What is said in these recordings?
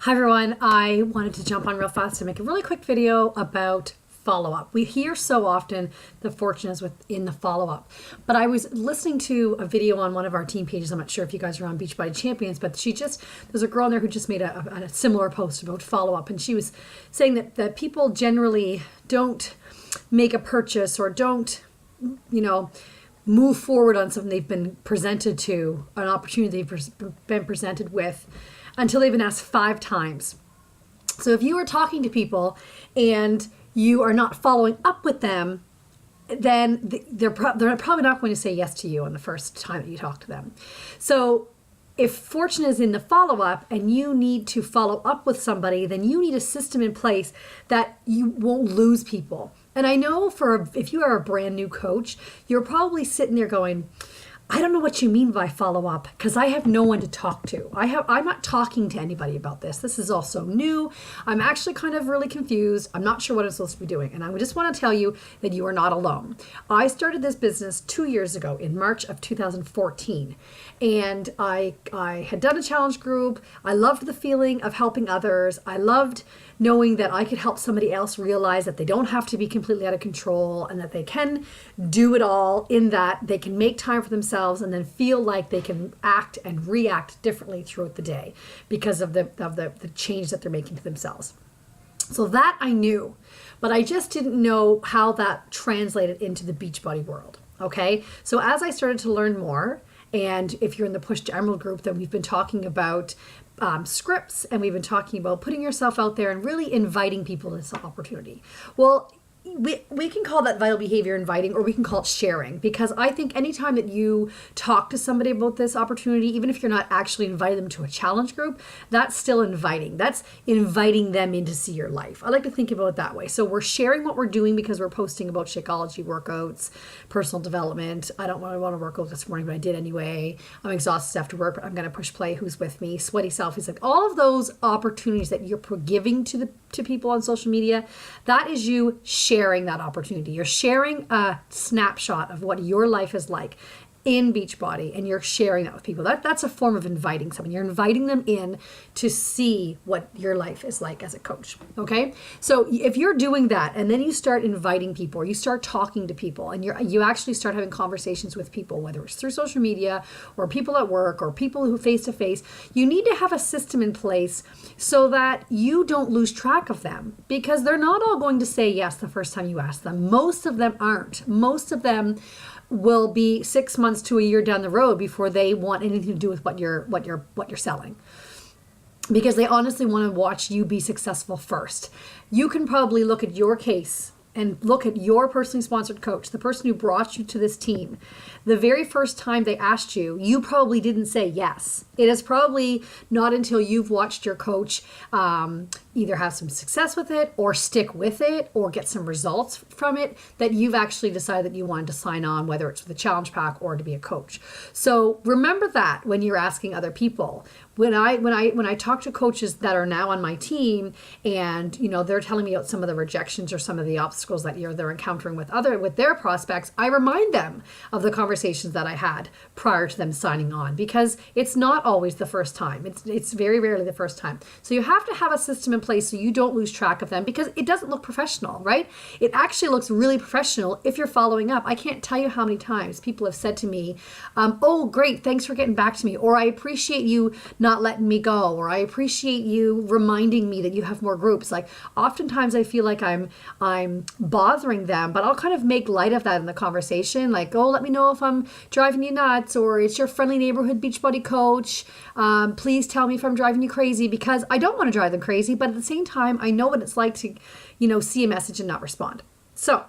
Hi everyone, I wanted to jump on real fast to make a really quick video about follow-up. We hear so often the fortune is within the follow-up, but I was listening to a video on one of our team pages. I'm not sure if you guys are on Beachbody Champions, but there's a girl in there who just made a similar post about follow-up, and she was saying that people generally don't make a purchase or don't, move forward on something they've been presented to, an opportunity they've been presented with, until they've been asked 5 times. So if you are talking to people and you are not following up with them, then they're probably not going to say yes to you on the first time that you talk to them. So if fortune is in the follow-up and you need to follow up with somebody, then you need a system in place that you won't lose people. And I know if you are a brand new coach, you're probably sitting there going, I don't know what you mean by follow up because I have no one to talk to. I'm not talking to anybody about this. This is all so new. I'm actually kind of really confused. I'm not sure what I'm supposed to be doing. And I just want to tell you that you are not alone. I started this business 2 years ago in March of 2014. And I had done a challenge group. I loved the feeling of helping others. I loved knowing that I could help somebody else realize that they don't have to be completely out of control and that they can do it all, in that they can make time for themselves and then feel like they can act and react differently throughout the day because of the change that they're making to themselves. So that I knew, but I just didn't know how that translated into the Beachbody world. Okay, so as I started to learn more, and if you're in the Push to Emerald group, then we've been talking about scripts, and we've been talking about putting yourself out there and really inviting people to this opportunity. Well, we can call that vital behavior inviting, or we can call it sharing, because I think anytime that you talk to somebody about this opportunity, even if you're not actually inviting them to a challenge group, that's still inviting. That's inviting them in to see your life. I like to think about it that way. So we're sharing what we're doing because we're posting about Shakeology workouts, personal development. I don't really want to work out this morning, but I did anyway. I'm exhausted after work, but I'm going to push play. Who's with me? Sweaty selfies. Like all of those opportunities that you're giving to people on social media, that is you sharing that opportunity. You're sharing a snapshot of what your life is like in Beachbody, and you're sharing that with people. That's a form of inviting someone. You're inviting them in to see what your life is like as a coach. Okay, so if you're doing that, and then you start inviting people, or you start talking to people, and you actually start having conversations with people, whether it's through social media or people at work or people who face to face, you need to have a system in place so that you don't lose track of them, because they're not all going to say yes the first time you ask them. Most of them aren't. Most of them will be 6 months to a year down the road before they want anything to do with what you're selling, because they honestly want to watch you be successful first. You can probably look at your case and look at your personally sponsored coach, the person who brought you to this team. The very first time they asked you, you probably didn't say yes. It is probably not until you've watched your coach either have some success with it or stick with it or get some results from it that you've actually decided that you wanted to sign on, whether it's with a challenge pack or to be a coach. So remember that when you're asking other people. When I talk to coaches that are now on my team, and they're telling me about some of the rejections or some of the obstacles that they're encountering with their prospects, I remind them of the conversations that I had prior to them signing on, because it's not always the first time. It's very rarely the first time. So you have to have a system in place so you don't lose track of them, because it doesn't look professional, right? It actually looks really professional if you're following up. I can't tell you how many times people have said to me, oh, great, thanks for getting back to me, or I appreciate you not letting me go, or I appreciate you reminding me that you have more groups. Like oftentimes I feel like I'm bothering them, but I'll kind of make light of that in the conversation, like, oh, let me know if I'm driving you nuts, or it's your friendly neighborhood Beachbody coach. Please tell me if I'm driving you crazy, because I don't want to drive them crazy, but at the same time, I know what it's like to, see a message and not respond. So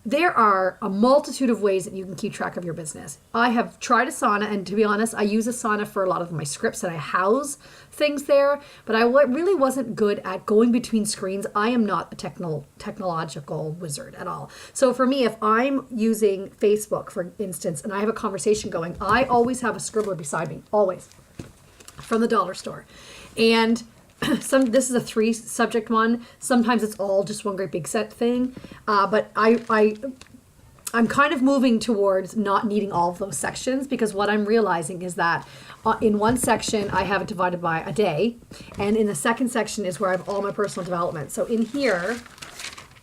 there are a multitude of ways that you can keep track of your business. I have tried Asana, and to be honest, I use Asana for a lot of my scripts, and I house things there, but I really wasn't good at going between screens. I am not a technological wizard at all. So for me, if I'm using Facebook, for instance, and I have a conversation going, I always have a scribbler beside me, always, from the dollar store. And this is a 3 subject one. Sometimes it's all just one great big set thing. But I'm kind of moving towards not needing all of those sections, because what I'm realizing is that In one section, I have it divided by a day, and in the second section is where I have all my personal development. So in here,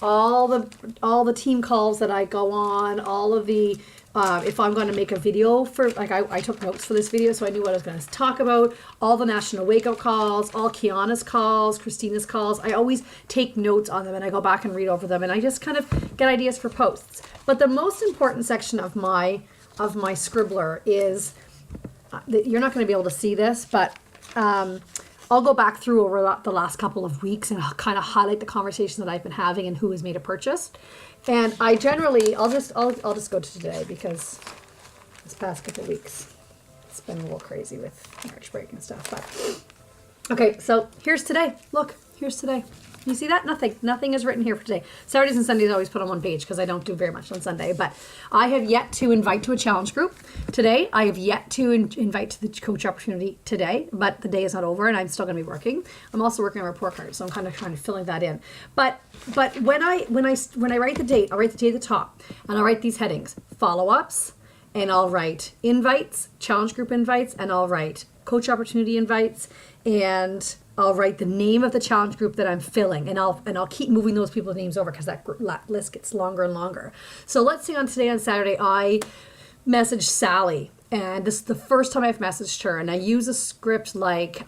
all the team calls that I go on, all of the if I'm going to make a video for, like, I took notes for this video, so I knew what I was going to talk about. All the national wake up calls, all Kiana's calls, Christina's calls. I always take notes on them, and I go back and read over them, and I just kind of get ideas for posts. But the most important section of my scribbler is, you're not going to be able to see this, but I'll go back through over the last couple of weeks, and I'll kind of highlight the conversation that I've been having and who has made a purchase. And I generally, I'll just go to today, because this past couple of weeks it's been a little crazy with March break and stuff. But okay, so here's today. Look, here's today. You see that? Nothing is written here for today. Saturdays and Sundays I always put on one page because I don't do very much on Sunday. But I have yet to invite to a challenge group today. I have yet to invite to the coach opportunity today, but the day is not over and I'm still going to be working. I'm also working on report cards, so I'm kind of trying to filling that in. But when I write the date, I'll write the date at the top, and I'll write these headings: follow-ups, and I'll write invites, challenge group invites, and I'll write coach opportunity invites, and I'll write the name of the challenge group that I'm filling, and I'll keep moving those people's names over because that list gets longer and longer. So let's say on Saturday, I messaged Sally, and this is the first time I've messaged her, and I use a script like,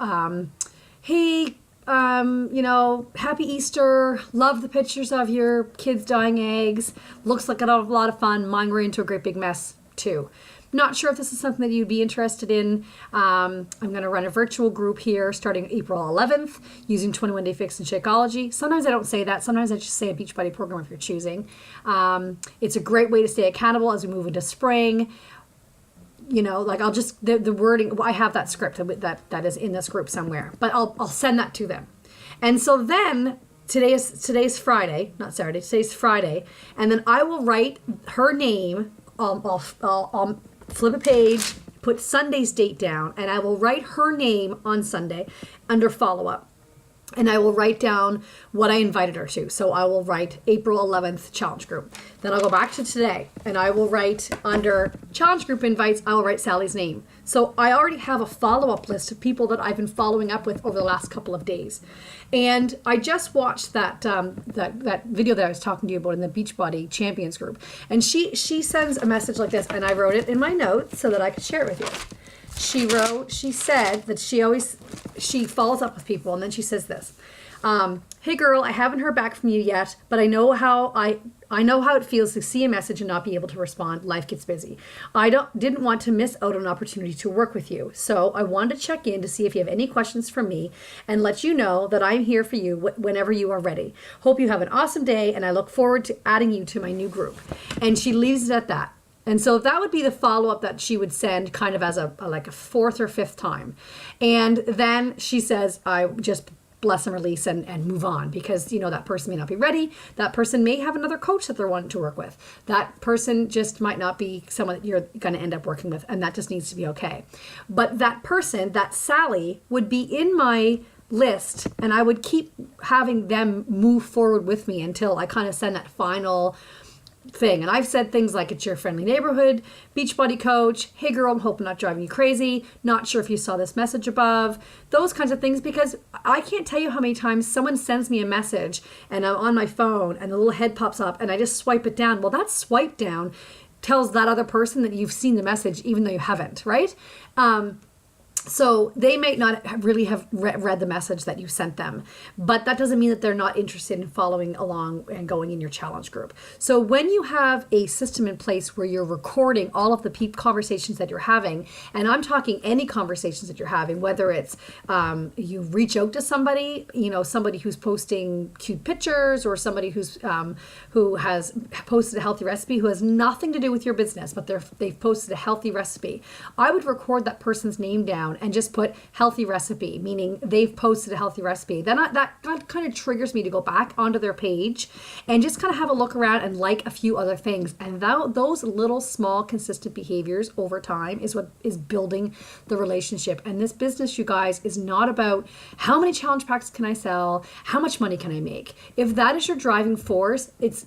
hey, happy Easter, love the pictures of your kids dyeing eggs, looks like a lot of fun, mine were into a great big mess too. Not sure if this is something that you'd be interested in. I'm going to run a virtual group here starting April 11th using 21 Day Fix and Shakeology. Sometimes I don't say that. Sometimes I just say a Beachbody program if you're choosing. It's a great way to stay accountable as we move into spring. I'll just, the wording, I have that script that is in this group somewhere, but I'll send that to them. And so then today's Friday, not Saturday, today's Friday. And then I will write her name. I'll flip a page, put Sunday's date down, and I will write her name on Sunday under follow-up. And I will write down what I invited her to. So I will write April 11th challenge group. Then I'll go back to today, and I will write under challenge group invites, I will write Sally's name. So I already have a follow-up list of people that I've been following up with over the last couple of days. And I just watched that video that I was talking to you about in the Beachbody Champions group. And she sends a message like this, and I wrote it in my notes so that I could share it with you. She said that she follows up with people, and then she says this: hey girl, I haven't heard back from you yet, but I know how it feels to see a message and not be able to respond. Life gets busy. I didn't want to miss out on an opportunity to work with you. So I wanted to check in to see if you have any questions for me and let you know that I'm here for you whenever you are ready. Hope you have an awesome day, and I look forward to adding you to my new group. And she leaves it at that. And so that would be the follow-up that she would send kind of as a fourth or fifth time. And then she says, I just bless and release and move on, because that person may not be ready. That person may have another coach that they're wanting to work with. That person just might not be someone that you're going to end up working with, and that just needs to be okay. But that person, that Sally, would be in my list, and I would keep having them move forward with me until I kind of send that final thing. And I've said things like, it's your friendly neighborhood Beachbody coach, hey girl, I'm hoping not driving you crazy, not sure if you saw this message above, those kinds of things, because I can't tell you how many times someone sends me a message and I'm on my phone and the little head pops up and I just swipe it down. Well, that swipe down tells that other person that you've seen the message even though you haven't, right? So they may not really have read the message that you sent them, but that doesn't mean that they're not interested in following along and going in your challenge group. So when you have a system in place where you're recording all of the conversations that you're having, and I'm talking any conversations that you're having, whether it's you reach out to somebody, somebody who's posting cute pictures, or somebody who has posted a healthy recipe who has nothing to do with your business, but they've posted a healthy recipe. I would record that person's name down and just put healthy recipe, meaning they've posted a healthy recipe. Then that kind of triggers me to go back onto their page and just kind of have a look around and like a few other things. And those little small consistent behaviors over time is what is building the relationship. And this business, you guys, is not about how many challenge packs can I sell, how much money can I make. If that is your driving force, it's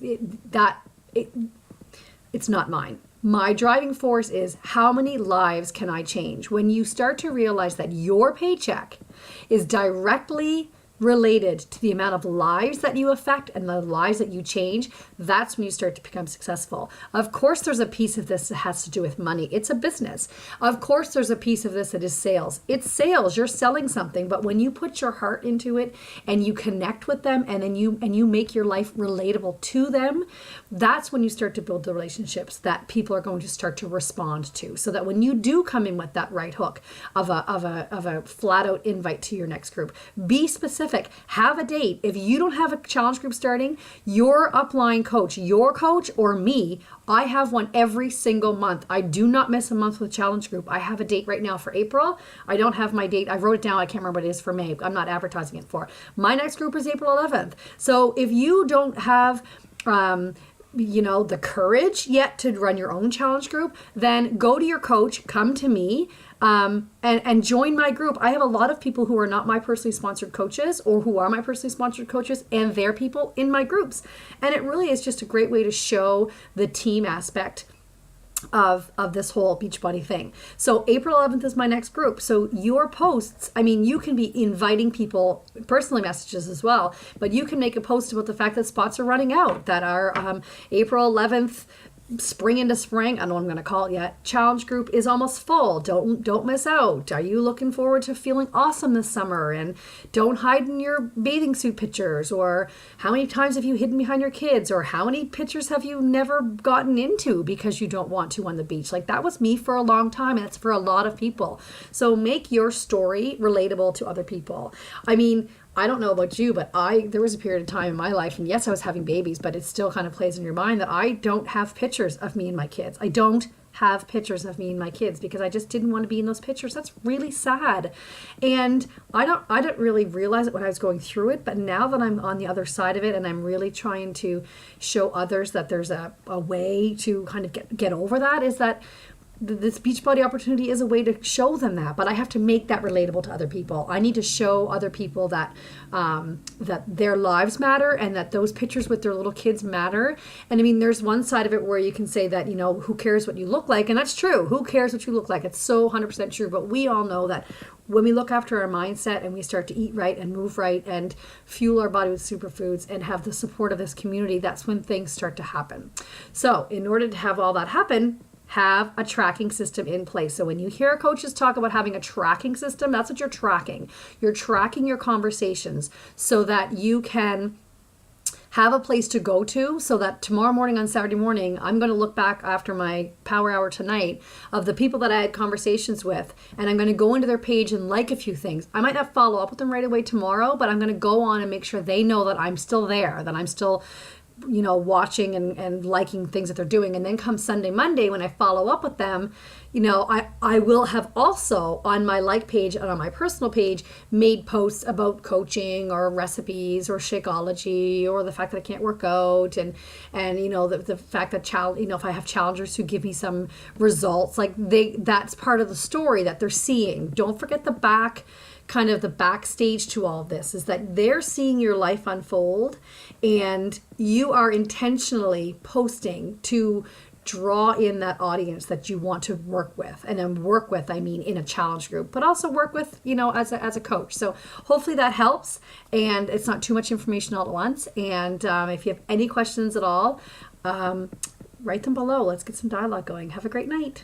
not mine. My driving force is how many lives can I change? When you start to realize that your paycheck is directly related to the amount of lives that you affect and the lives that you change, that's when you start to become successful. Of course, there's a piece of this that has to do with money. It's a business. Of course, there's a piece of this that is sales. It's sales. You're selling something, but when you put your heart into it and you connect with them and then you make your life relatable to them, that's when you start to build the relationships that people are going to start to respond to. So that when you do come in with that right hook of a flat out invite to your next group, be specific. Have a date. If you don't have a challenge group starting, your upline coach, your coach or me, I have one every single month. I do not miss a month with challenge group. I have a date right now for April. I don't have my date. I wrote it down. I can't remember what it is for May. I'm not advertising it for. My next group is April 11th. So if you don't have the courage yet to run your own challenge group, then go to your coach, come to me, and join my group. I have a lot of people who are not my personally sponsored coaches or who are my personally sponsored coaches and they're people in my groups. And it really is just a great way to show the team aspect of this whole Beachbody thing. So April 11th is my next group. So your posts, you can be inviting people, personally messages as well, but you can make a post about the fact that spots are running out, that our April 11th spring into spring, I don't know what I'm going to call it yet, challenge group is almost full. Don't miss out. Are you looking forward to feeling awesome this summer? And don't hide in your bathing suit pictures, or how many times have you hidden behind your kids, or how many pictures have you never gotten into because you don't want to on the beach? Like, that was me for a long time, and it's for a lot of people. So make your story relatable to other people. I don't know about you, but there was a period of time in my life, and yes, I was having babies, but it still kind of plays in your mind that I don't have pictures of me and my kids. I don't have pictures of me and my kids because I just didn't want to be in those pictures. That's really sad. And I didn't really realize it when I was going through it, but now that I'm on the other side of it and I'm really trying to show others that there's a way to kind of get over that, is that this Beachbody opportunity is a way to show them that, but I have to make that relatable to other people. I need to show other people that that their lives matter and that those pictures with their little kids matter. And there's one side of it where you can say that, who cares what you look like? And that's true. Who cares what you look like? It's so 100% true. But we all know that when we look after our mindset and we start to eat right and move right and fuel our body with superfoods and have the support of this community, that's when things start to happen. So in order to have all that happen, have a tracking system in place. So when you hear coaches talk about having a tracking system, that's what you're tracking. You're tracking your conversations so that you can have a place to go to, so that tomorrow morning on Saturday morning, I'm going to look back after my power hour tonight of the people that I had conversations with, and I'm going to go into their page and like a few things. I might not follow up with them right away tomorrow, but I'm going to go on and make sure they know that I'm still there, that I'm still watching and liking things that they're doing. And then come Sunday, Monday, when I follow up with them, I will have also on my like page and on my personal page made posts about coaching or recipes or Shakeology or the fact that I can't work out and the fact that if I have challengers who give me some results, that's part of the story that they're seeing. Don't forget the backstage to all of this is that they're seeing your life unfold, and you are intentionally posting to draw in that audience that you want to work with. And then work with, in a challenge group, but also work with, as a coach. So hopefully that helps, and it's not too much information all at once. And if you have any questions at all, write them below. Let's get some dialogue going. Have a great night.